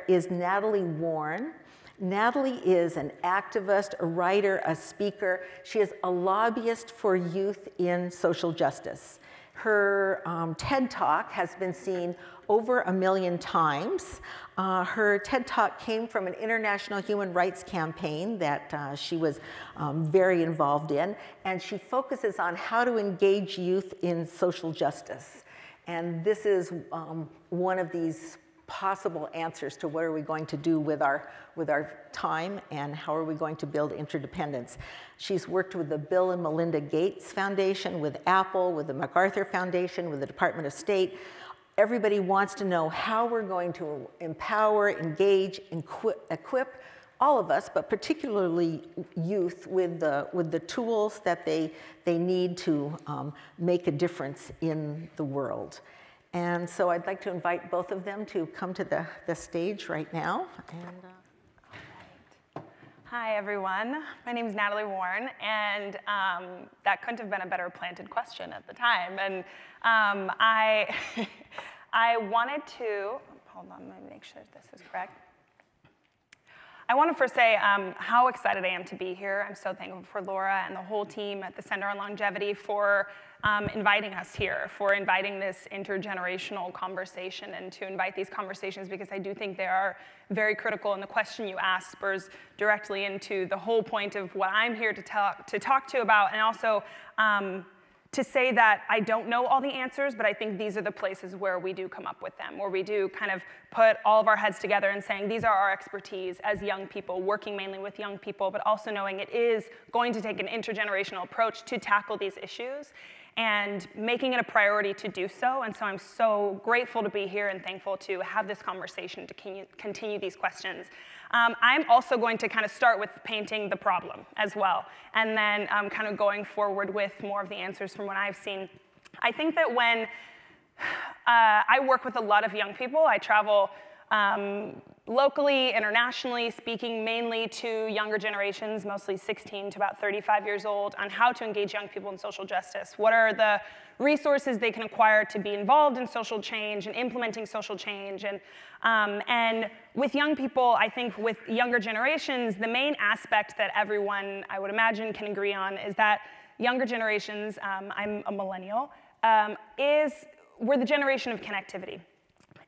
is Natalie Warne. Natalie is an activist, a writer, a speaker. She is a lobbyist for youth in social justice. Her TED Talk has been seen over 1 million times. Her TED Talk came from an international human rights campaign that she was very involved in, and she focuses on how to engage youth in social justice. And this is one of these possible answers to what are we going to do with our time and how are we going to build interdependence. She's worked with the Bill and Melinda Gates Foundation, with Apple, with the MacArthur Foundation, with the Department of State. Everybody wants to know how we're going to empower, engage, equip all of us, but particularly youth, with the tools that they need to make a difference in the world. And so I'd like to invite both of them to come to the stage right now. And, Hi, everyone. My name is Natalie Warne, and that couldn't have been a better planted question at the time. And I wanted to, hold on, let me make sure this is correct. I want to first say how excited I am to be here. I'm so thankful for Laura and the whole team at the Center on Longevity for inviting us here, for inviting this intergenerational conversation, and to invite these conversations because I do think they are very critical, and the question you asked spurs directly into the whole point of what I'm here to talk to about, and also to say that I don't know all the answers, but I think these are the places where we do come up with them, where we do kind of put all of our heads together and saying these are our expertise as young people, working mainly with young people, but also knowing it is going to take an intergenerational approach to tackle these issues and making it a priority to do so. And so I'm so grateful to be here and thankful to have this conversation to continue these questions. I'm also going to kind of start with painting the problem as well, and then kind of going forward with more of the answers from what I've seen. I think that when I work with a lot of young people, I travel locally, internationally, speaking mainly to younger generations, mostly 16 to about 35 years old, on how to engage young people in social justice. What are the resources they can acquire to be involved in social change and implementing social change? And with young people, I think with younger generations, the main aspect that everyone, I would imagine, can agree on is that younger generations, I'm a millennial, we're the generation of connectivity.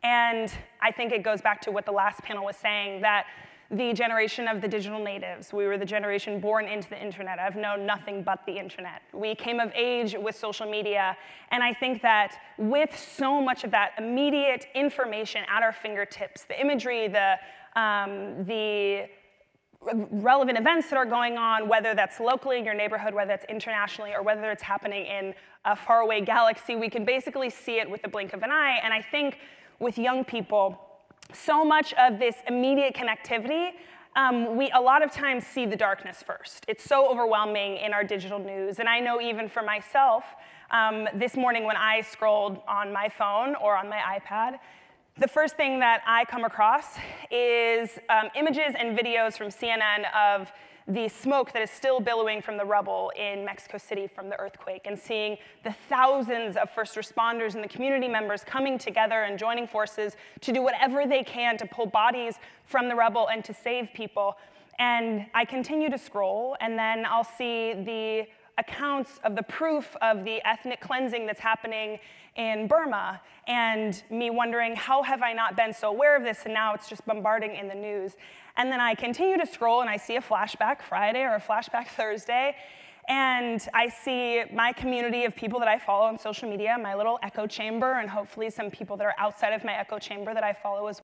And I think it goes back to what the last panel was saying, that the generation of the digital natives, we were the generation born into the internet. I've known nothing but the internet. We came of age with social media, and I think that with so much of that immediate information at our fingertips, the imagery, the relevant events that are going on, whether that's locally in your neighborhood, whether it's internationally, or whether it's happening in a faraway galaxy, we can basically see it with the blink of an eye. And I think with young people, so much of this immediate connectivity, we a lot of times see the darkness first. It's so overwhelming in our digital news. And I know even for myself, this morning when I scrolled on my phone or on my iPad, the first thing that I come across is images and videos from CNN of the smoke that is still billowing from the rubble in Mexico City from the earthquake, and seeing the thousands of first responders and the community members coming together and joining forces to do whatever they can to pull bodies from the rubble and to save people. And I continue to scroll, and then I'll see the accounts of the proof of the ethnic cleansing that's happening in Burma, and me wondering, how have I not been so aware of this, and now it's just bombarding in the news. And then I continue to scroll, and I see a flashback Friday or a flashback Thursday, and I see my community of people that I follow on social media, my little echo chamber, and hopefully some people that are outside of my echo chamber that I follow as well.